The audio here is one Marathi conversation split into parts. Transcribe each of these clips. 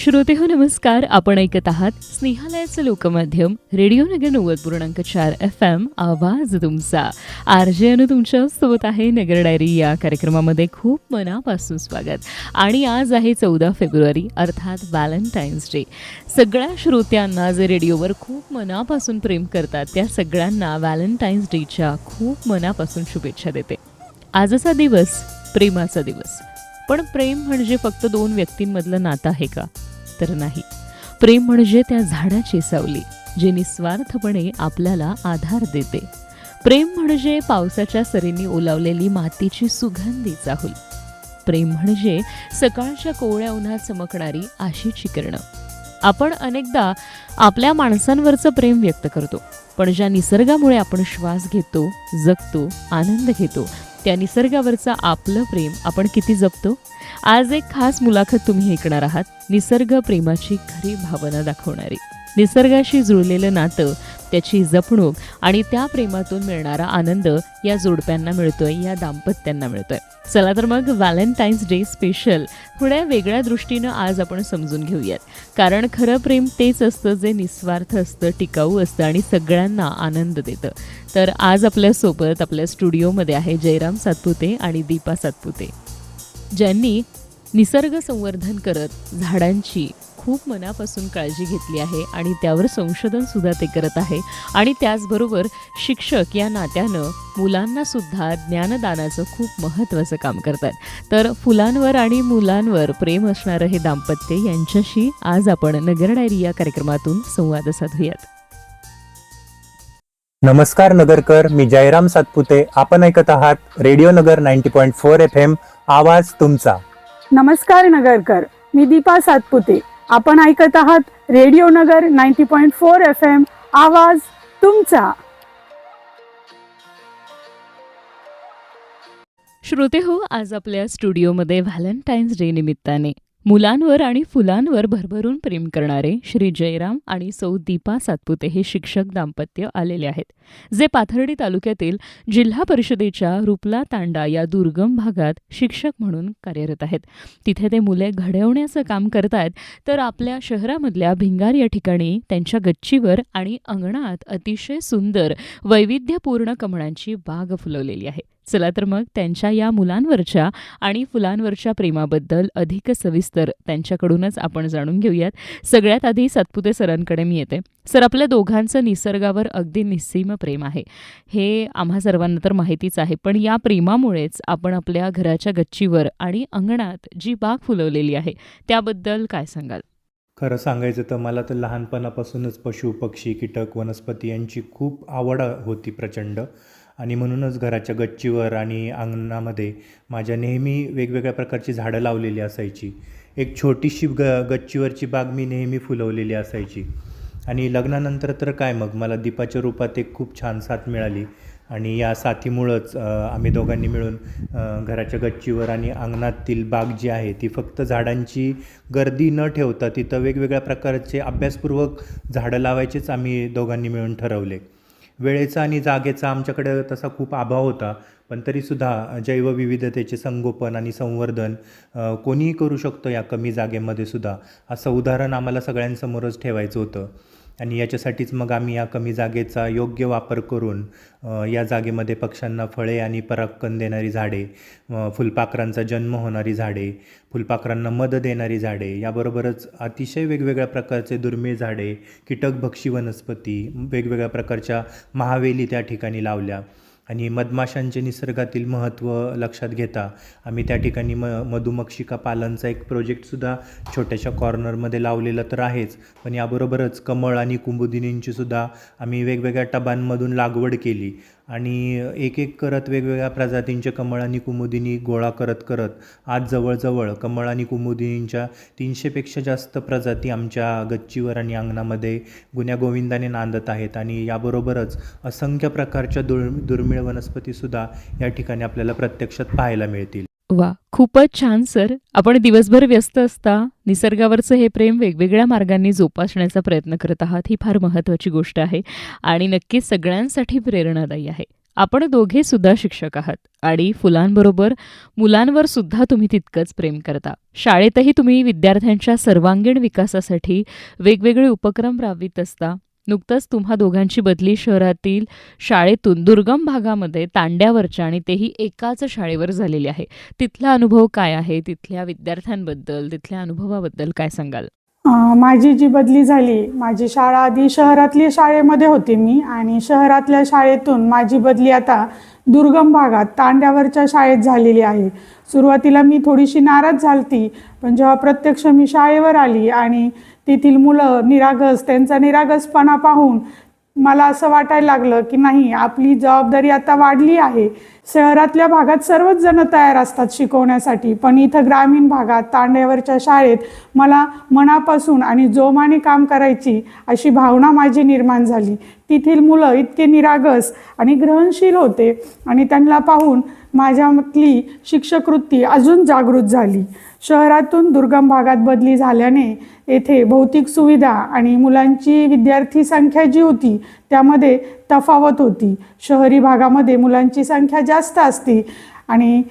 श्रोतेहो नमस्कार. आपण ऐकत आहात स्नेहालयाचं लोकमाध्यम रेडिओ नगर 90.4 FM. आवाज तुमचा. आरजे अनु तुमच्या सोबत आहे. नगर डायरी या कार्यक्रमामध्ये खूप मनापासून स्वागत. आणि आज आहे 14 फेब्रुवारी अर्थात व्हॅलेंटाईन्स डे. सगळ्या श्रोत्यांना जे रेडिओवर खूप मनापासून प्रेम करतात त्या सगळ्यांना व्हॅलेंटाईन्स डेच्या खूप मनापासून शुभेच्छा देते. आजचा दिवस प्रेमाचा दिवस. पण प्रेम म्हणजे फक्त दोन व्यक्तींमधलं नातं आहे का? तर नाही. प्रेम म्हणजे त्या झाडाची सावली जे निस्वार्थपणे आपल्याला आधार देते. प्रेम म्हणजे पावसाच्या सरींनी ओलावलेली मातीची सुगंधी चाहूल. प्रेम म्हणजे सकाळच्या कोवळ्या उन्हात चमकणारी आशेची किरणं. आपण अनेकदा आपल्या माणसांवरचं प्रेम व्यक्त करतो, पण ज्या निसर्गामुळे आपण श्वास घेतो, जगतो, आनंद घेतो, त्या निसर्गावरचं आपलं प्रेम आपण किती जपतो? आज एक खास मुलाखत तुम्ही ऐकणार आहात. निसर्ग प्रेमाची खरी भावना दाखवणारी. निसर्गाशी जुळलेलं नातं, त्याची जपणूक आणि त्या प्रेमातून मिळणारा आनंद या जोडप्यांना मिळतोय, या दाम्पत्यांना मिळतोय. चला तर मग व्हॅलेंटाईन्स डे स्पेशल थोड्या वेगळ्या दृष्टीनं आज आपण समजून घेऊयात. कारण खरं प्रेम तेच असतं जे निस्वार्थ असतं, टिकाऊ असतं आणि सगळ्यांना आनंद देतं. तर आज आपल्यासोबत आपल्या स्टुडिओमध्ये आहे जयराम सातपुते आणि दीपा सातपुते, ज्यांनी निसर्ग संवर्धन करत झाडांची खूप मनापासून काळजी घेतली आहे आणि त्यावर संशोधनसुद्धा ते करत आहे. आणि त्याचबरोबर शिक्षक या नात्यानं मुलांना सुद्धा ज्ञानदानाचं खूप महत्त्वाचं काम करतात. तर फुलांवर आणि मुलांवर प्रेम असणारं हे दाम्पत्य यांच्याशी आज आपण नगर डायरी या कार्यक्रमातून संवाद साधूयात. नमस्कार नगरकर, मी जयराम सातपुते. आपण ऐकत आहात रेडिओ नगर 90.4 FM. आवाज तुमचा. नमस्कार नगरकर, मी दीपा सातपुते. आपण ऐकत आहात रेडिओ नगर 90.4 FM. आवाज तुमचा. श्रोते हो, आज आपल्या स्टुडिओमध्ये व्हॅलेंटाईन्स डे निमित्ताने मुलांवर आणि फुलांवर भरभरून प्रेम करणारे श्री जयराम आणि सौ दीपा सातपुते हे शिक्षक दाम्पत्य आलेले आहेत, जे पाथर्डी तालुक्यातील जिल्हा परिषदेच्या रुपला तांडा या दुर्गम भागात शिक्षक म्हणून कार्यरत आहेत. तिथे ते मुले घडवण्याचं काम करतायत, तर आपल्या शहरामधल्या भिंगार या ठिकाणी त्यांच्या गच्चीवर आणि अंगणात अतिशय सुंदर वैविध्यपूर्ण कमळांची बाग फुलवलेली आहे. चला तर मग त्यांच्या या मुलांवरच्या आणि फुलांवरच्या प्रेमाबद्दल अधिक सविस्तर त्यांच्याकडूनच आपण जाणून घेऊयात. सगळ्यात आधी सातपुते सरांकडे मी येते. सर, आपल्या दोघांचं निसर्गावर अगदी निस्सीम प्रेम आहे, हे आम्हा सर्वांना तर माहितीच आहे. पण या प्रेमामुळेच आपण आपल्या घराच्या गच्चीवर आणि अंगणात जी बाग फुलवलेली आहे त्याबद्दल काय सांगाल? खरं सांगायचं तर मला तर लहानपणापासूनच पशु, पक्षी, कीटक, वनस्पती यांची खूप आवड होती प्रचंड. आणि म्हणूनच घराच्या गच्चीवर आणि अंगणामध्ये माझ्या नेहमी वेगवेगळ्या प्रकारची झाडं लावलेली असायची. एक छोटीशी गच्चीवरची बाग मी नेहमी फुलवलेली असायची. आणि लग्नानंतर तर काय, मग मला दीपाच्या रूपात एक खूप छान साथ मिळाली. आणि या साथीमुळंच आम्ही दोघांनी मिळून घराच्या गच्चीवर आणि अंगणातील बाग जी आहे ती फक्त झाडांची गर्दी न ठेवता तिथं वेगवेगळ्या प्रकारचे अभ्यासपूर्वक झाडं लावायचेच आम्ही दोघांनी मिळून ठरवले. वेळेचा आणि जागेचा आमच्याकडे तसा खूप अभाव होता, पण तरीसुद्धा जैवविविधतेचे संगोपन आणि संवर्धन कोणीही करू शकतो या कमी जागेमध्ये सुद्धा, असं उदाहरण आम्हाला सगळ्यांसमोरच ठेवायचं होतं. आणि याच्यासाठीच मग आम्ही या कमी जागेचा योग्य वापर करून या जागेमध्ये पक्ष्यांना फळे आणि परागकण देणारी झाडे, फुलपाखरांचा जन्म होणारी झाडे, फुलपाखरांना मध देणारी झाडे, याबरोबरच अतिशय वेगवेगळ्या प्रकारचे दुर्मिळ झाडे, कीटकभक्षी वनस्पती, वेगवेगळ्या प्रकारच्या महावेली त्या ठिकाणी लावल्या. आणि मधमाशांचे निसर्गातील महत्त्व लक्षात घेता आम्ही त्या ठिकाणी मधुमक्षिका पालनचा एक प्रोजेक्टसुद्धा छोट्याशा कॉर्नरमध्ये लावलेला तर आहेच, पण याबरोबरच कमळ आणि कुमुदिनींचीसुद्धा आम्ही वेगवेगळ्या टबांमधून लागवड केली. आणि एक एक करत वेगवेगळ्या प्रजातींचे कमळ आणि कुमुदिनी गोळा करत करत आज जवळजवळ कमळ आणि कुमुदिनींच्या 300पेक्षा जास्त प्रजाती आमच्या गच्चीवर आणि अंगणामध्ये गुण्यागोविंदाने नांदत आहेत. आणि याबरोबरच असंख्य प्रकारच्या दुर्मिळ वनस्पतीसुद्धा या ठिकाणी आपल्याला प्रत्यक्षात पाहायला मिळतील. वा, खूपच छान सर. आपण दिवसभर व्यस्त असता निसर्गावरचं हे प्रेम वेगवेगळ्या मार्गांनी जोपासण्याचा प्रयत्न करत आहात, ही फार महत्त्वाची गोष्ट आहे आणि नक्कीच सगळ्यांसाठी प्रेरणादायी आहे. आपण दोघे सुद्धा शिक्षक आहात आणि फुलांबरोबर मुलांवर सुद्धा तुम्ही तितकंच प्रेम करता. शाळेतही तुम्ही विद्यार्थ्यांच्या सर्वांगीण विकासासाठी वेगवेगळे उपक्रम राबवित असता. नुकतंच तुम्हा दोघांची बदली शहरातील शाळेतून दुर्गम भागामध्ये तांड्यावरच्या आणि तेही एकाच शाळेवर झालेली आहे. तिथला अनुभव काय आहे? तिथल्या विद्यार्थ्यांबद्दल, तिथल्या अनुभवाबद्दल काय सांगाल? माझी जी बदली झाली, माझी शाळा आधी शहरातली शाळेमध्ये होती मी, आणि शहरातल्या शाळेतून माझी बदली आता दुर्गम भागात तांड्यावरच्या शाळेत झालेली आहे. सुरुवातीला मी थोडीशी नाराज झालती, पण जेव्हा प्रत्यक्ष मी शाळेवर आली आणि तेथील मुलं निरागस, त्यांचा निरागसपणा पाहून मला असं वाटायला लागलं की नाही, आपली जबाबदारी आता वाढली आहे. शहरातल्या भागात सर्वच जण तयार असतात शिकवण्यासाठी, पण इथं ग्रामीण भागात तांड्यावरच्या शाळेत मला मनापासून आणि जोमाने काम करायची अशी भावना माझी निर्माण झाली. तेथील मुलं इतके निरागस आणि ग्रहणशील होते आणि त्यांना पाहून माझ्यातली शिक्षकवृत्ती अजून जागृत झाली. शहरातून दुर्गम भागात बदली झाल्याने येथे भौतिक सुविधा आणि मुलांची विद्यार्थी संख्या जी होती त्यामध्ये तफावत होती. शहरी भागामध्ये मुलांची संख्या जास्त असते आणि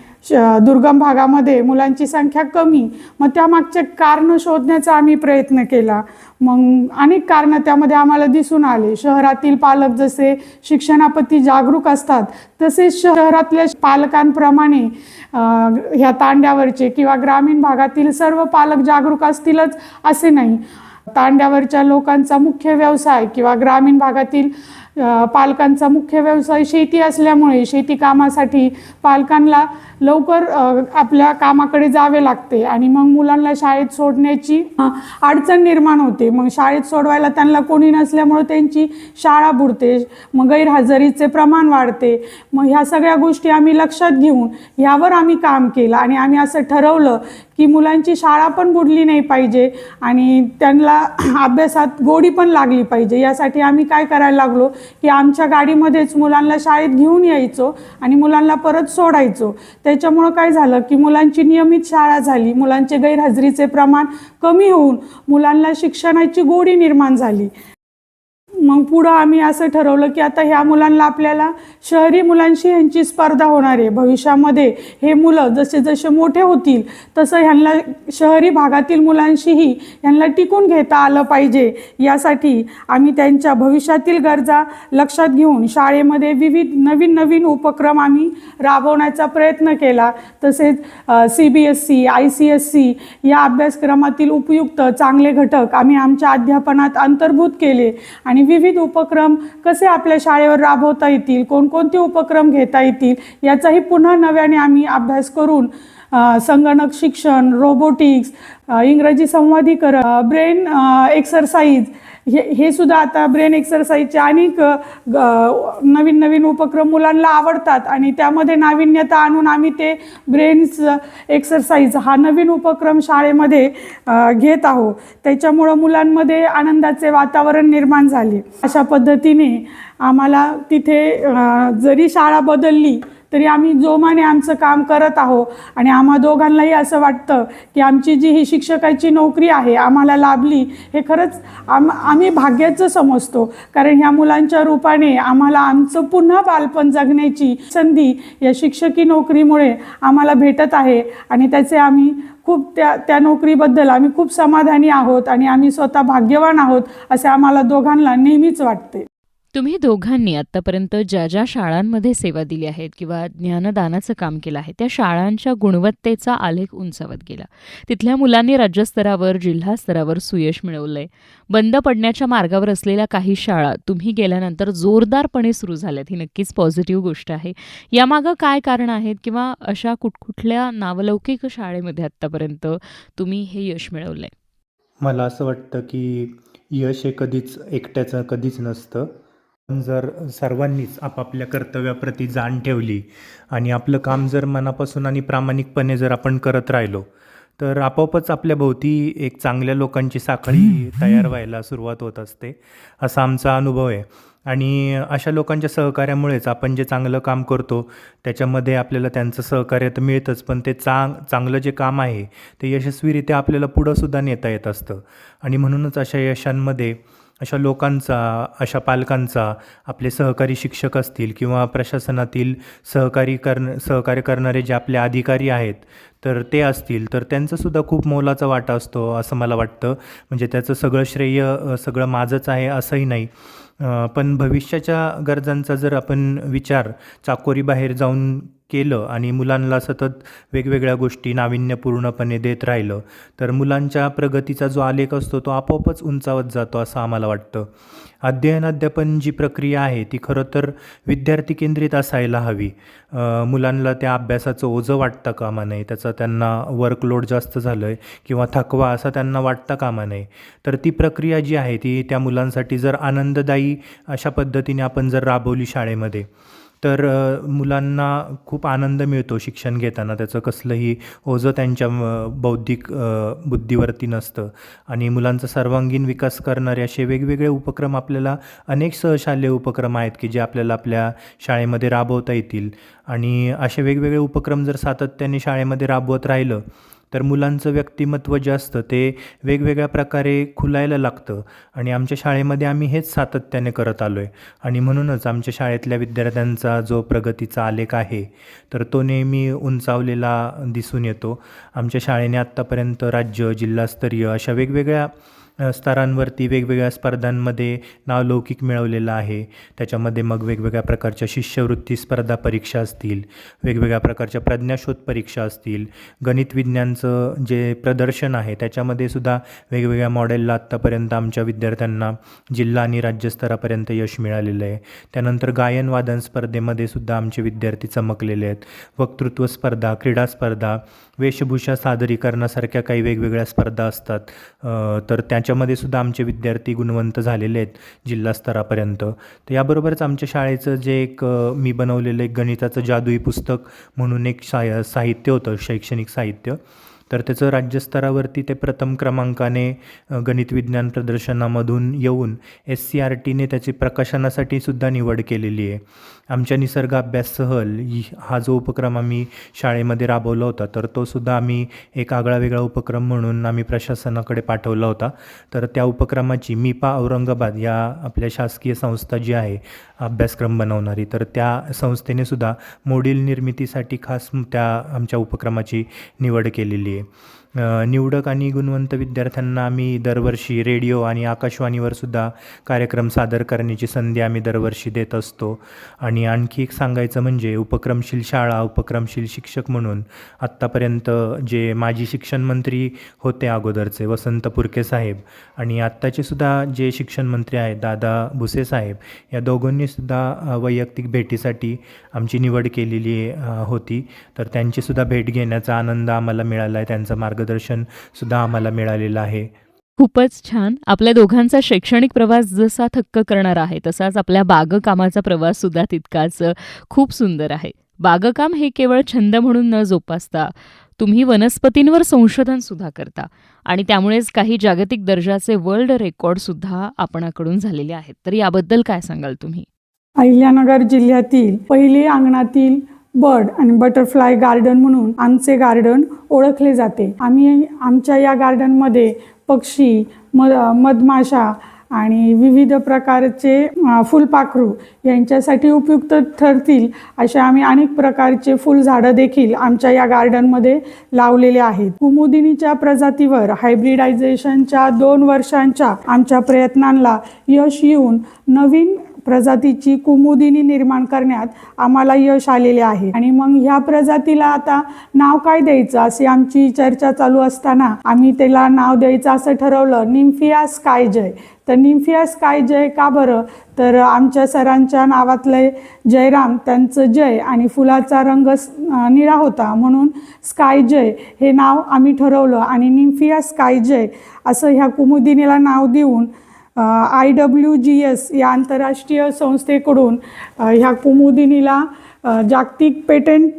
दुर्गम भागामध्ये मुलांची संख्या कमी. मग त्यामागचे कारणं शोधण्याचा आम्ही प्रयत्न केला. मग अनेक कारणं त्यामध्ये आम्हाला दिसून आले. शहरातील पालक जसे शिक्षणाप्रती जागरूक असतात, तसेच शहरातल्या पालकांप्रमाणे ह्या तांड्यावरचे किंवा ग्रामीण भागातील सर्व पालक जागरूक असतीलच असे नाही. तांड्यावरच्या लोकांचा मुख्य व्यवसाय किंवा ग्रामीण भागातील पालकांचा मुख्य व्यवसाय शेती असल्यामुळे शेती कामासाठी पालकांना लवकर आपल्या कामाकडे जावे लागते आणि मग मुलांना शाळेत सोडण्याची अडचण निर्माण होते. मग शाळेत सोडवायला त्यांना कोणी नसल्यामुळे त्यांची शाळा बुडते, मग गैरहजेरीचे प्रमाण वाढते. मग ह्या सगळ्या गोष्टी आम्ही लक्षात घेऊन ह्यावर आम्ही काम केलं आणि आम्ही असं ठरवलं की मुलांची शाळा पण बुडली नाही पाहिजे आणि त्यांना अभ्यासात गोडी पण लागली पाहिजे. यासाठी आम्ही काय करायला लागलो की आमच्या गाडीमध्येच मुलांना शाळेत घेऊन यायचो आणि मुलांना परत सोडायचो. त्याच्यामुळं काय झालं की मुलांची नियमित शाळा झाली, मुलांचे गैरहजेरीचे प्रमाण कमी होऊन मुलांना शिक्षणाची गोडी निर्माण झाली. मग पुढं आम्ही असं ठरवलं की आता ह्या मुलांना आपल्याला शहरी मुलांशी ह्यांची स्पर्धा होणार आहे. भविष्यामध्ये हे मुलं जसे जसे मोठे होतील तसं ह्यांना शहरी भागातील मुलांशीही ह्यांना टिकून घेता आलं पाहिजे. यासाठी आम्ही त्यांच्या भविष्यातील गरजा लक्षात घेऊन शाळेमध्ये विविध नवीन नवीन उपक्रम आम्ही राबवण्याचा प्रयत्न केला. तसेच CBSE, ICSE या अभ्यासक्रमातील उपयुक्त चांगले घटक आम्ही आमच्या अध्यापनात अंतर्भूत केले आणि विविध उपक्रम कसे आपल्या शाळेवर राबवता येतील, कोणकोणते उपक्रम घेता येतील याचाही पुन्हा नव्याने आम्ही अभ्यास करून संगणक शिक्षण, रोबोटिक्स, इंग्रजी संवादीकरण, ब्रेन एक्सरसाइज हे सुद्धा आता ब्रेन एक्सरसाइजचे अनेक नवीन नवीन उपक्रम मुलांना आवडतात आणि त्यामध्ये नाविन्यता आणून आम्ही ते ब्रेन्स एक्सरसाइज हा नवीन उपक्रम शाळेमध्ये घेत आहोत. त्याच्यामुळं मुलांमध्ये आनंदाचे वातावरण निर्माण झाले. अशा पद्धतीने आम्हाला तिथे जरी शाळा बदलली तरी आम्ही जोमाने आमचं काम करत आहोत आणि आम्हा दोघांनाही असं वाटतं की आमची जी ही शिक्षकाची नोकरी आहे आम्हाला लाभली हे खरंच आम्ही भाग्याचं समजतो. कारण ह्या मुलांच्या रूपाने आम्हाला आमचं पुन्हा बालपण जगण्याची संधी या शिक्षकी नोकरीमुळे आम्हाला भेटत आहे आणि त्याचे आम्ही खूप त्या नोकरीबद्दल आम्ही खूप समाधानी आहोत आणि आम्ही स्वतः भाग्यवान आहोत असे आम्हाला दोघांना नेहमीच वाटते. तुम्ही दोघांनी आत्तापर्यंत ज्या ज्या शाळांमध्ये सेवा दिली आहेत किंवा ज्ञानदानाचं काम केलं आहे त्या शाळांच्या गुणवत्तेचा आलेख उंचावत गेला. तिथल्या मुलांनी राज्यस्तरावर, जिल्हा स्तरावर सुयश मिळवलंय. बंद पडण्याच्या मार्गावर असलेल्या काही शाळा तुम्ही गेल्यानंतर जोरदारपणे सुरू झाल्यात, ही नक्कीच पॉझिटिव्ह गोष्ट आहे. यामागं काय कारण आहेत किंवा अशा कुठकुठल्या नावलौकिक शाळेमध्ये आत्तापर्यंत तुम्ही हे यश मिळवलंय? मला असं वाटतं की यश हे कधीच एकट्याचं कधीच नसतं. पण जर सर्वांनीच आपापल्या कर्तव्याप्रती जाण ठेवली आणि आपलं काम जर मनापासून आणि प्रामाणिकपणे जर आपण करत राहिलो तर आपोआपच आपल्या भोवती एक चांगल्या लोकांची साखळी तयार व्हायला सुरुवात होत असते, असा आमचा अनुभव आहे. आणि अशा लोकांच्या सहकार्यामुळेच आपण जे चांगलं काम करतो त्याच्यामध्ये आपल्याला त्यांचं सहकार्य तर मिळतंच, पण ते चांगलं जे काम आहे ते यशस्वीरित्या आपल्याला पुढंसुद्धा नेता येत असतं. आणि म्हणूनच अशा यशांमध्ये अशा लोकांचा, अशा पालकांचा, आपले सहकारी शिक्षक असतील किंवा प्रशासनातील सहकार्य करणारे जे आपले अधिकारी आहेत तर ते असतील, तर त्यांचासुद्धा खूप मोलाचा वाटा असतो असं मला वाटतं. म्हणजे त्याचं सगळं श्रेय सगळं माझंच आहे असंही नाही. पण भविष्याच्या गरजांचा जर आपण विचार चाकोरीबाहेर जाऊन केलं आणि मुलांना सतत वेगवेगळ्या गोष्टी नाविन्यपूर्णपणे देत राहिलं, तर मुलांच्या प्रगतीचा जो आलेख असतो तो आपोआपच उंचावत जातो असं आम्हाला वाटतं. अध्ययन अध्यापन जी प्रक्रिया आहे ती खरं तर विद्यार्थी केंद्रित असायला हवी. मुलांना त्या अभ्यासाचं ओझं वाटतं कामा नये, त्याचा त्यांना वर्कलोड जास्त झालं आहे किंवा थकवा असा त्यांना वाटता कामा नये. तर ती प्रक्रिया जी आहे ती त्या मुलांसाठी जर आनंददायी अशा पद्धतीने आपण जर राबवली शाळेमध्ये, तर मुलांना खूप आनंद मिळतो शिक्षण घेताना. त्याचं कसलंही ओझं त्यांच्या बौद्धिक बुद्धीवरती नसतं आणि मुलांचा सर्वांगीण विकास करणारे असे वेगवेगळे उपक्रम आपल्याला अनेक सहशालेय उपक्रम आहेत की जे आपल्याला आपल्या शाळेमध्ये राबवता येतील. आणि असे वेगवेगळे उपक्रम जर सातत्याने शाळेमध्ये राबवत राहिलं तर मुलांचं व्यक्तिमत्व जे असतं ते वेगवेगळ्या प्रकारे खुलायला लागतं. आणि आमच्या शाळेमध्ये आम्ही हेच सातत्याने करत आलो आहे आणि म्हणूनच आमच्या शाळेतल्या विद्यार्थ्यांचा जो प्रगतीचा आलेख आहे तर तो नेहमी उंचावलेला दिसून येतो. आमच्या शाळेने आत्तापर्यंत राज्य, जिल्हास्तरीय अशा वेगवेगळ्या स्तरांवरती वेगवेगळ्या स्पर्धांमध्ये नावलौकिक मिळवलेलं आहे. त्याच्यामध्ये मग वेगवेगळ्या प्रकारच्या शिष्यवृत्ती स्पर्धा परीक्षा असतील, वेगवेगळ्या प्रकारच्या प्रज्ञाशोध परीक्षा असतील, गणित विज्ञानचं जे प्रदर्शन आहे त्याच्यामध्ये सुद्धा वेगवेगळ्या मॉडेलला आत्तापर्यंत आमच्या विद्यार्थ्यांना जिल्हा आणि राज्यस्तरापर्यंत यश मिळालेलं आहे. त्यानंतर गायन वादन स्पर्धेमध्ये सुद्धा आमचे विद्यार्थी चमकलेले आहेत. वक्तृत्व स्पर्धा, क्रीडा स्पर्धा, वेशभूषा सादरीकरणासारख्या काही वेगवेगळ्या स्पर्धा असतात. तर त्याच्यामध्ये सुद्धा आमचे विद्यार्थी गुणवंत झालेले आहेत जिल्हास्तरापर्यंत. तर याबरोबरच आमच्या शाळेचं जे एक मी बनवलेलं एक गणिताचं जादुई पुस्तक म्हणून एक साहित्य होतं, शैक्षणिक साहित्य, तर त्याचं राज्यस्तरावरती ते प्रथम क्रमांकाने गणित विज्ञान प्रदर्शनामधून येऊन SCRTने त्याची प्रकाशनासाठी सुद्धा निवड केलेली आहे. आमच्या निसर्ग अभ्यास सहल हा जो उपक्रम आम्ही शाळेमध्ये राबवला होता तर तो सुद्धा आम्ही एक आगळा वेगळा उपक्रम म्हणून आम्ही प्रशासनाकडे पाठवला होता. तर त्या उपक्रमाची MIPA औरंगाबाद या आपल्या शासकीय संस्था जी आहे अभ्यासक्रम बनवणारी, तर त्या संस्थेने सुद्धा मॉड्यूल निर्मितीसाठी खास त्या आमच्या उपक्रमाची निवड केलेली आहे. निवडक आणि गुणवंत विद्यार्थ्यांना आम्ही दरवर्षी रेडिओ आणि आकाशवाणीवर सुद्धा कार्यक्रम सादर करण्याची संधी आम्ही दरवर्षी देत असतो. आणि आणखी एक सांगायचं म्हणजे उपक्रमशील शाळा, उपक्रमशील शिक्षक म्हणून आत्तापर्यंत जे माजी शिक्षण मंत्री होते अगोदरचे वसंत पुरके साहेब आणि आत्ताचे सुद्धा जे शिक्षण मंत्री आहेत दादा भुसे साहेब, या दोघांनीसुद्धा वैयक्तिक भेटीसाठी आमची निवड केलेली होती. तर त्यांचीसुद्धा भेट घेण्याचा आनंद आम्हाला मिळाला आहे, त्यांचं मार्गदर्शनसुद्धा आम्हाला मिळालेलं आहे. खूपच छान. आपल्या दोघांचा शैक्षणिक प्रवास जसा थक्क करणारा आहे तसाच आपल्या बागकामाचा प्रवास सुद्धा तितकाच खूप सुंदर आहे. बागकाम हे केवळ छंद म्हणून न जोपासता तुम्ही वनस्पतींवर संशोधन सुद्धा करता आणि त्यामुळेच काही जागतिक दर्जाचे वर्ल्ड रेकॉर्ड सुद्धा आपणाकडून झालेले आहेत. तर याबद्दल काय सांगाल तुम्ही? अहिल्यानगर जिल्ह्यातील पहिले अंगणातील बर्ड आणि बटरफ्लाय गार्डन म्हणून आमचे गार्डन ओळखले जाते. आम्ही आमच्या या गार्डनमध्ये पक्षी, मधमाशा आणि विविध प्रकारचे फुलपाखरू यांच्यासाठी उपयुक्त ठरतील अशा आम्ही अनेक प्रकारचे फुलझाडं देखील आमच्या या गार्डनमध्ये लावलेले आहेत. कुमुदिनीच्या प्रजातीवर हायब्रिडायझेशनच्या 2 वर्षांच्या आमच्या प्रयत्नांना यश येऊन नवीन प्रजातीची कुमुदिनी निर्माण करण्यात आम्हाला यश आलेले आहे. आणि मग ह्या प्रजातीला आता नाव काय द्यायचं अशी आमची चर्चा चालू असताना आम्ही त्याला नाव द्यायचं असं ठरवलं, निम्फिया स्कायजय. तर निम्फिया स्कायजय का बरं, तर आमच्या सरांच्या नावातले जयराम, त्यांचं जय आणि फुलाचा रंग निळा होता म्हणून स्कायजय हे नाव आम्ही ठरवलं आणि निम्फिया स्कायजय असं ह्या कुमुदिनीला नाव देऊन IWGS या आंतरराष्ट्रीय संस्थेकडून ह्या कुमुदिनीला जागतिक पेटंट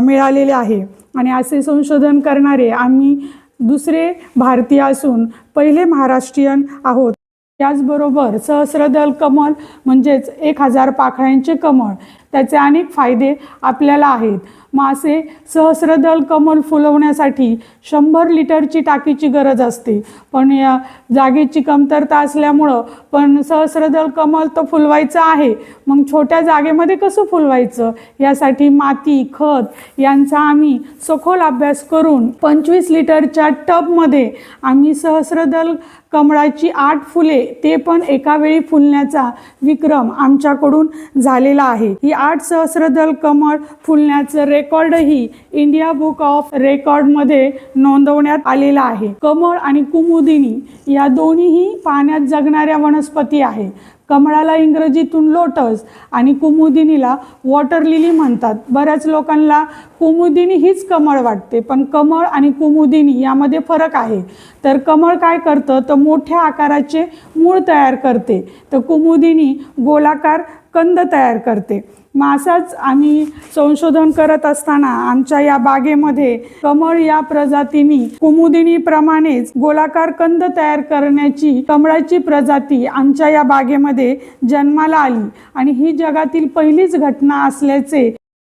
मिळालेले आहे. आणि असे संशोधन करणारे आम्ही दुसरे भारतीय असून पहिले महाराष्ट्रीयन आहोत. त्याचबरोबर सहस्रदल कमळ म्हणजेच 1000 पाकळ्यांचे कमळ त्याचे अनेक फायदे आपल्याला आहेत. मासे सहस्रदल कमल फुलवण्यासाठी 100 लिटरची टाकीची गरज असते, पण या जागेची कमतरता असल्यामुळं पण सहस्रदल कमल तर फुलवायचं आहे, मग छोट्या जागेमध्ये कसं फुलवायचं यासाठी माती खत यांचा आम्ही सखोल अभ्यास करून 25 लिटरच्या टबमध्ये आम्ही सहस्रदल कमळाची 8 फुले ते पण एका वेळी फुलण्याचा विक्रम आमच्याकडून झालेला आहे. ही 8 सहस्रदल कमळ फुलण्याचं रेकॉर्डही इंडिया बुक ऑफ रेकॉर्डमध्ये नोंदवण्यात आलेला आहे. कमळ आणि कुमुदिनी या दोन्हीही पाण्यात जगणाऱ्या वनस्पती आहे. कमळाला इंग्रजीतून लोटस आणि कुमुदिनीला वॉटर लिली म्हणतात. बऱ्याच लोकांना कुमुदिनी हीच कमळ वाटते, पण कमळ आणि कुमुदिनी यामध्ये फरक आहे. तर कमळ काय करतं तर मोठ्या आकाराचे मूळ तयार करते, तर कुमुदिनी गोलाकार कंद तयार करते. मग असाच आम्ही संशोधन करत असताना आमच्या या बागेमध्ये कमळ या प्रजातींनी कुमुदिनीप्रमाणेच गोलाकार कंद तयार करण्याची कमळाची प्रजाती आमच्या या बागेमध्ये जन्माला आली आणि ही जगातील पहिलीच घटना असल्याचे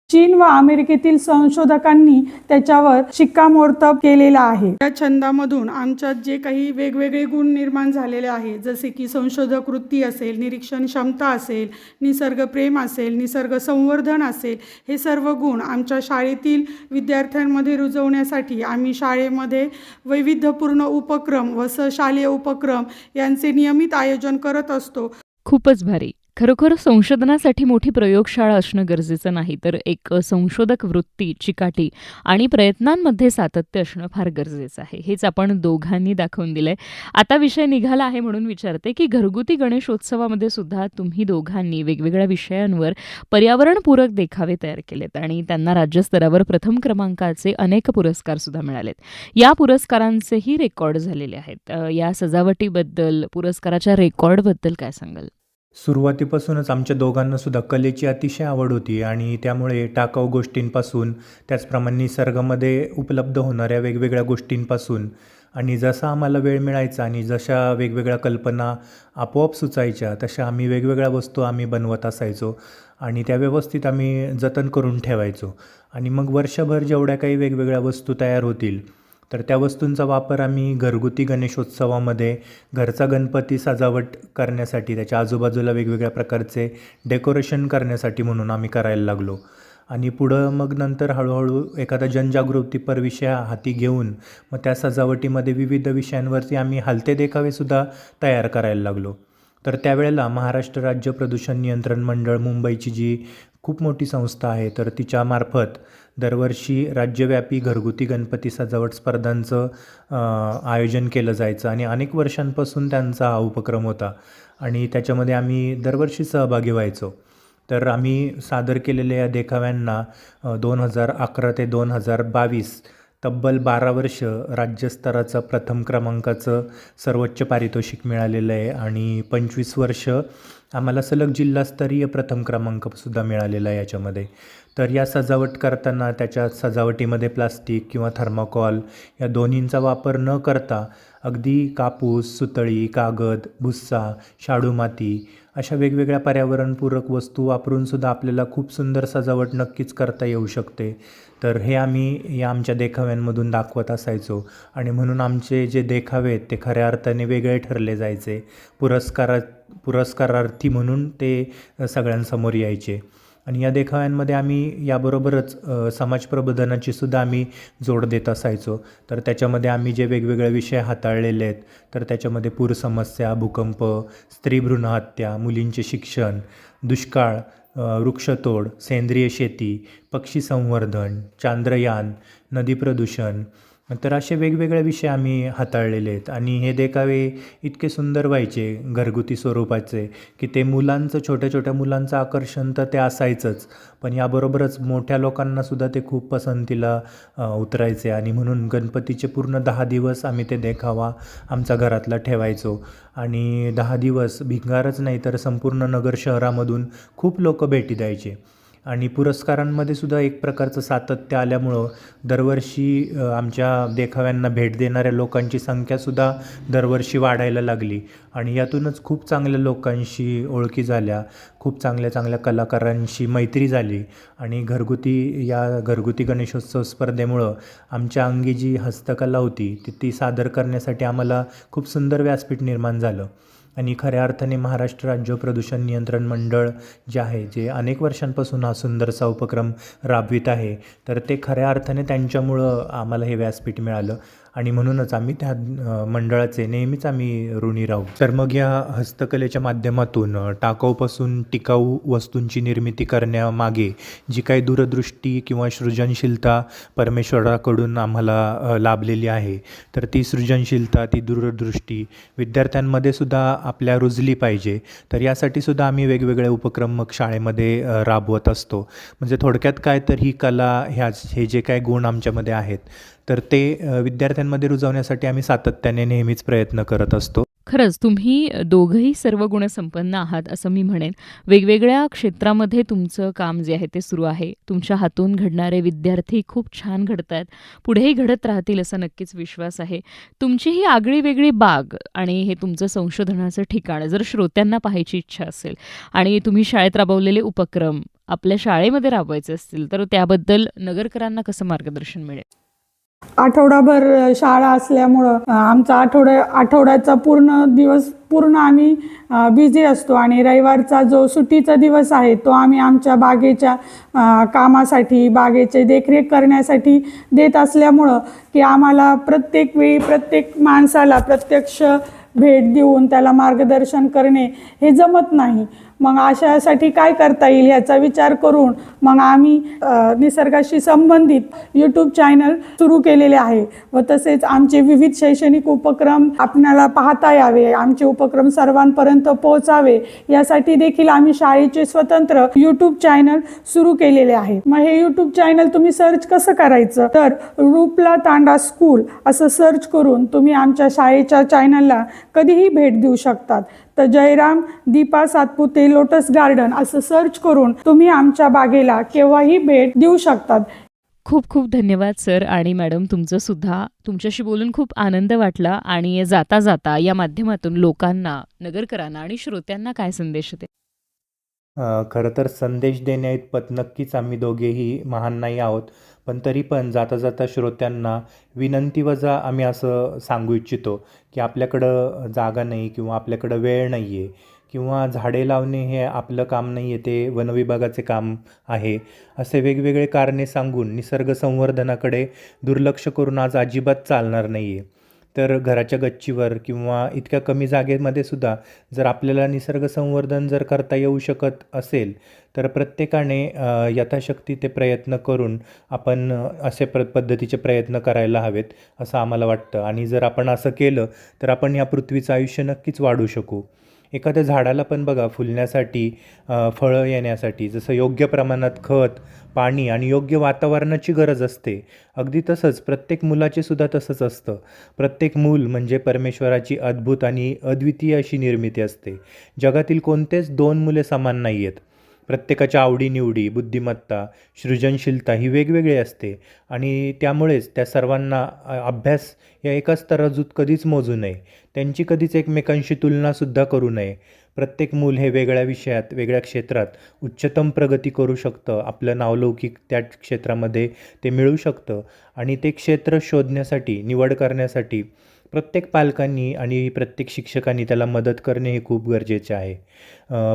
चीन व अमेरिकेतील संशोधकांनी त्याच्यावर शिक्कामोर्तब केलेला आहे. या छंदामधून आमच्यात जे काही वेगवेगळे गुण निर्माण झालेले आहे, जसे की संशोधक वृत्ती असेल, निरीक्षण क्षमता असेल, निसर्गप्रेम असेल, निसर्ग संवर्धन असेल, हे सर्व गुण आमच्या शाळेतील विद्यार्थ्यांमध्ये रुजवण्यासाठी आम्ही शाळेमध्ये वैविध्यपूर्ण उपक्रम व सहशालेय उपक्रम यांचे नियमित आयोजन करत असतो. खूपच भारी. खरोखर संशोधनासाठी मोठी प्रयोगशाळा असणं गरजेचं नाही, तर एक संशोधक वृत्ती, चिकाटी आणि प्रयत्नांमध्ये सातत्य असणं फार गरजेचं आहे. हेच आपण दोघांनी दाखवून दिलंय. आता विषय निघाला आहे म्हणून विचारते की घरगुती गणेशोत्सवामध्ये सुद्धा तुम्ही दोघांनी वेगवेगळ्या विषयांवर पर्यावरणपूरक देखावे तयार केलेत आणि त्यांना राज्यस्तरावर प्रथम क्रमांकाचे अनेक पुरस्कार सुद्धा मिळालेत. या पुरस्कारांचेही रेकॉर्ड झालेले आहेत. या सजावटीबद्दल, पुरस्काराच्या रेकॉर्डबद्दल काय सांगाल? सुरुवातीपासूनच आमच्या दोघांना सुद्धा कलेची अतिशय आवड होती आणि त्यामुळे टाकाऊ गोष्टींपासून, त्याचप्रमाणे निसर्गामध्ये उपलब्ध होणाऱ्या वेगवेगळ्या गोष्टींपासून आणि जसा आम्हाला वेळ मिळायचा आणि जशा वेगवेगळ्या कल्पना आपोआप सुचायच्या, तशा आम्ही वेगवेगळ्या वस्तू बनवत असायचो आणि त्या व्यवस्थित आम्ही जतन करून ठेवायचो. आणि मग वर्षभर जेवढ्या काही वेगवेगळ्या वस्तू तयार होतील, तर त्या वस्तूंचा वापर आम्ही घरगुती गणेशोत्सवामध्ये घरचा गणपती सजावट करण्यासाठी, त्याच्या आजूबाजूला वेगवेगळ्या प्रकारचे डेकोरेशन करण्यासाठी म्हणून आम्ही करायला लागलो. आणि पुढं मग नंतर हळूहळू एखादा जनजागृतीपर विषय हाती घेऊन मग त्या सजावटीमध्ये विविध विषयांवरती आम्ही हलते देखावेसुद्धा तयार करायला लागलो. तर त्यावेळेला महाराष्ट्र राज्य प्रदूषण नियंत्रण मंडळ मुंबईची जी खूप मोठी संस्था आहे, तर तिच्यामार्फत दरवर्षी राज्यव्यापी घरगुती गणपती सजावट स्पर्धांचं आयोजन केलं जायचं आणि अनेक वर्षांपासून त्यांचा हा उपक्रम होता आणि त्याच्यामध्ये आम्ही दरवर्षी सहभागी व्हायचो. तर आम्ही सादर केलेल्या या देखाव्यांना 2011 ते 2022 तब्बल 12 वर्ष राज्यस्तराचं प्रथम क्रमांकाचं सर्वोच्च पारितोषिक मिळालेलं आहे आणि 25 वर्ष आम्हाला सलग जिल्हास्तरीय प्रथम क्रमांकसुद्धा मिळालेला आहे याच्यामध्ये. तर या सजावट करताना त्याच्या सजावटीमध्ये प्लास्टिक किंवा थर्माकॉल या दोन्हींचा वापर न करता अगदी कापूस, सुतळी, कागद, भुस्सा, शाडू माती अशा वेगवेगळ्या पर्यावरणपूरक वस्तू वापरूनसुद्धा आपल्याला खूप सुंदर सजावट नक्कीच करता येऊ शकते. तर हे आम्ही या आमच्या देखाव्यांमधून दाखवत असायचो आणि म्हणून आमचे जे देखावे आहेत ते खऱ्या अर्थाने वेगळे ठरले जायचे. पुरस्कारार्थी म्हणून ते सगळ्यांसमोर यायचे. आणि या देखाव्यांमध्ये आम्ही याबरोबरच समाज प्रबोधनाची सुद्धा आम्ही जोड देत असायचो. तर त्याच्यामध्ये आम्ही जे वेगवेगळे विषय हाताळलेले आहेत, तर त्याच्यामध्ये पूर समस्या, भूकंप, स्त्री भ्रूणहत्या, मुलींचे शिक्षण, दुष्काळ, वृक्षतोड, सेंद्रिय शेती, पक्षी संवर्धन, चांद्रयान, नदी प्रदूषण, तर असे वेगवेगळे विषय आम्ही हाताळलेले आहेत. आणि हे देखावे इतके सुंदर व्हायचे घरगुती स्वरूपाचे की ते छोट्या छोट्या मुलांचं आकर्षण तर ते असायचंच, पण याबरोबरच मोठ्या लोकांनासुद्धा ते खूप पसंतीला उतरायचे. आणि म्हणून गणपतीचे पूर्ण 10 दिवस आम्ही ते देखावा आमच्या घरातला ठेवायचो आणि 10 दिवस भिंगारच नाही तर संपूर्ण नगर शहरामधून खूप लोक भेटी द्यायचे. आणि पुरस्कारांमध्ये सुद्धा एक प्रकारचं सातत्य आल्यामुळं दरवर्षी आमच्या देखाव्यांना भेट देणाऱ्या लोकांची संख्यासुद्धा दरवर्षी वाढायला लागली आणि यातूनच खूप चांगल्या लोकांशी ओळखी झाल्या, खूप चांगल्या चांगल्या कलाकारांशी मैत्री झाली आणि घरगुती गणेशोत्सव स्पर्धेमुळं आमच्या अंगी जी हस्तकला होती ती सादर करण्यासाठी आम्हाला खूप सुंदर व्यासपीठ निर्माण झालं. आणि खऱ्या अर्थाने महाराष्ट्र राज्य प्रदूषण नियंत्रण मंडळ जे आहे, जे अनेक वर्षांपासून हा सुंदरसा उपक्रम राबवित आहे, तर ते खऱ्या अर्थाने त्यांच्यामुळं आम्हाला हे व्यासपीठ मिळालं आणि म्हणूनच आम्ही त्या मंडळाचे नेहमीच आम्ही ऋणी राहू. तर मग या हस्तकलेच्या माध्यमातून टाकाऊपासून टिकाऊ वस्तूंची निर्मिती करण्यामागे जी काही दूरदृष्टी किंवा सृजनशीलता परमेश्वराकडून आम्हाला लाभलेली आहे, तर ती सृजनशीलता, ती दूरदृष्टी विद्यार्थ्यांमध्ये सुद्धा आपल्या रुजली पाहिजे. तर यासाठी सुद्धा आम्ही वेगवेगळे उपक्रम मग शाळेमध्ये राबवत असतो. म्हणजे थोडक्यात काय, तर ही कला हे जे काय गुण आमच्यामध्ये आहेत, तर ते विद्यार्थ्यांमध्ये रुजवण्यासाठी आम्ही सातत्याने नेहमीच प्रयत्न करत असतो. खरंच तुम्ही दोघंही सर्व गुणसंपन्न आहात असं मी म्हणेन. वेगवेगळ्या क्षेत्रामध्ये तुमचं काम जे आहे ते सुरू आहे. तुमच्या हातून घडणारे विद्यार्थी खूप छान घडत आहेत. पुढेही घडत राहतील असा नक्कीच विश्वास आहे. तुमची ही आगळी-वेगळी बाग आणि हे तुमचं संशोधनाचं ठिकाण जर श्रोत्यांना पाहायची इच्छा असेल आणि तुम्ही शाळेत राबवलेले उपक्रम आपल्या शाळेमध्ये राबवायचे असतील, तर त्याबद्दल नगरकरांना कसं मार्गदर्शन मिळेल? आठवडाभर शाळा असल्यामुळं आमचा आठवड्याचा पूर्ण आम्ही बिझी असतो आणि रविवारचा जो सुट्टीचा दिवस आहे तो आम्ही आमच्या बागेच्या कामासाठी, बागेचे देखरेख करण्यासाठी देत असल्यामुळं की आम्हाला प्रत्येक वेळी प्रत्येक माणसाला प्रत्यक्ष भेट देऊन त्याला मार्गदर्शन करणे हे जमत नाही. मग अशासाठी काय करता येईल ह्याचा विचार करून मग आम्ही निसर्गाशी संबंधित यूट्यूब चॅनल सुरू केलेले आहे व तसेच आमचे विविध शैक्षणिक उपक्रम आपणाला पाहता यावे, आमचे उपक्रम सर्वांपर्यंत पोहोचावे यासाठी देखील आम्ही शाळेचे स्वतंत्र यूट्यूब चॅनल सुरू केलेले आहे. मग हे यूट्यूब चॅनल तुम्ही सर्च कसं करायचं, तर रूपला तांडा स्कूल असं सर्च करून तुम्ही आमच्या शाळेच्या चॅनलला कधीही भेट देऊ शकतात. तर जयराम दीपा सातपुते लोटस गार्डन असं सर्च करून तुम्ही आमच्या बागेला केव्हाही भेट देऊ शकतात. खूप खूप धन्यवाद सर आणि मॅडम. तुमच्याशी बोलून खूप आनंद वाटला. आणि जाता जाता या माध्यमातून लोकांना, नगरकरांना आणि श्रोत्यांना काय संदेश देते? खरं तर संदेश देण्याइतपत नक्कीच आम्ही दोघेही महान नाही आहोत, पण तरी पण जाता जाता श्रोत्यांना विनंतीवजा आम्ही असं सांगू इच्छितो की आपल्याकडं जागा नाही किंवा आपल्याकडं वेळ नाही आहे किंवा झाडे लावणे हे आपलं काम नाही आहे, ते वनविभागाचे काम आहे, असे वेगवेगळे कारणे सांगून निसर्ग संवर्धनाकडे दुर्लक्ष करून आज अजिबात चालणार नाही आहे. तर घराच्या गच्चीवर किंवा इतक्या कमी जागेमध्ये सुद्धा जर आपल्याला निसर्ग संवर्धन जर करता येऊ शकत असेल, तर प्रत्येकाने यथाशक्ती ते प्रयत्न करून आपण असे पद्धतीचे प्रयत्न करायला हवेत असं आम्हाला वाटतं. आणि जर आपण असं केलं तर आपण या पृथ्वीचं आयुष्य नक्कीच वाढवू शकू. एखाद्या झाडाला पण बघा, फुलण्यासाठी, फळं येण्यासाठी जसं योग्य प्रमाणात खत, पाणी आणि योग्य वातावरणाची गरज असते, अगदी तसंच प्रत्येक मुलाचे सुद्धा तसंच असतं. प्रत्येक मूल म्हणजे परमेश्वराची अद्भुत आणि अद्वितीय अशी निर्मिती असते. जगातील कोणतेच दोन मुले समान नाही आहेत. प्रत्येकाच्या आवडीनिवडी, बुद्धिमत्ता, सृजनशीलता ही वेगवेगळी असते आणि त्यामुळेच त्या सर्वांना अभ्यास या एकाच तराजूत कधीच मोजू नये. त्यांची कधीच एकमेकांशी तुलनासुद्धा करू नये. प्रत्येक मूल हे वेगळ्या विषयात, वेगळ्या क्षेत्रात उच्चतम प्रगती करू शकतं. आपलं नावलौकिक त्या क्षेत्रामध्ये ते मिळू शकतं आणि ते क्षेत्र शोधण्यासाठी, निवड करण्यासाठी प्रत्येक पालकांनी आणि प्रत्येक शिक्षकांनी त्याला मदत करणे हे खूप गरजेचे आहे.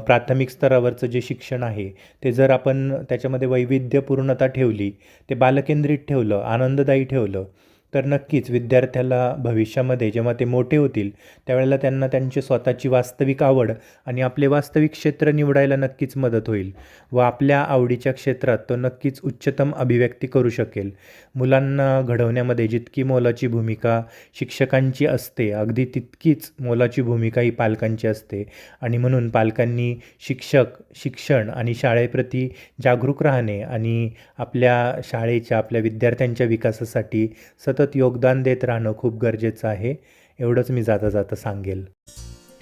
प्राथमिक स्तरावरचं जे शिक्षण आहे ते जर आपण त्याच्यामध्ये वैविध्यपूर्णता ठेवली, ते बालकेंद्रित ठेवलं, आनंददायी ठेवलं, तर नक्कीच विद्यार्थ्याला भविष्यामध्ये जेव्हा ते मोठे होतील त्यावेळेला त्यांना त्यांची स्वतःची वास्तविक आवड आणि आपले वास्तविक क्षेत्र निवडायला नक्कीच मदत होईल व आपल्या आवडीच्या क्षेत्रात तो नक्कीच उच्चतम अभिव्यक्ती करू शकेल. मुलांना घडवण्यामध्ये जितकी मोलाची भूमिका शिक्षकांची असते, अगदी तितकीच मोलाची भूमिका ही पालकांची असते आणि म्हणून पालकांनी शिक्षक, शिक्षण आणि शाळेप्रती जागरूक राहणे आणि आपल्या शाळेच्या, आपल्या विद्यार्थ्यांच्या विकासासाठी सतत योगदान देत राहणं खूप गरजेचं आहे. एवढंच मी जाता जाता सांगेल.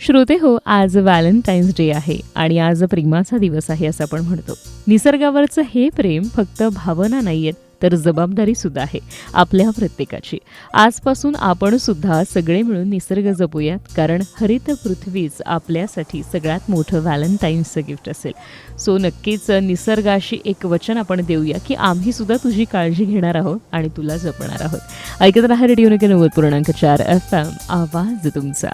श्रोते हो, आज व्हॅलेंटाईन्स डे आहे आणि आज प्रेमाचा दिवस आहे असं आपण म्हणतो. निसर्गावरचं हे प्रेम फक्त भावना नाहीयेत तर जबाबदारी सुद्धा आहे आपल्या प्रत्येकाची. आजपासून आपण सुद्धा सगळे मिळून निसर्ग जपूयात, कारण हरित पृथ्वीच आपल्यासाठी सगळ्यात मोठं व्हॅलेंटाईन्सचं गिफ्ट असेल. सो नक्कीच निसर्गाशी एक वचन आपण देऊया की आम्ही सुद्धा तुझी काळजी घेणार आहोत आणि तुला जपणार आहोत. ऐकत राहा रेडिओ नगर 90.4 FM, आवाज तुमचा.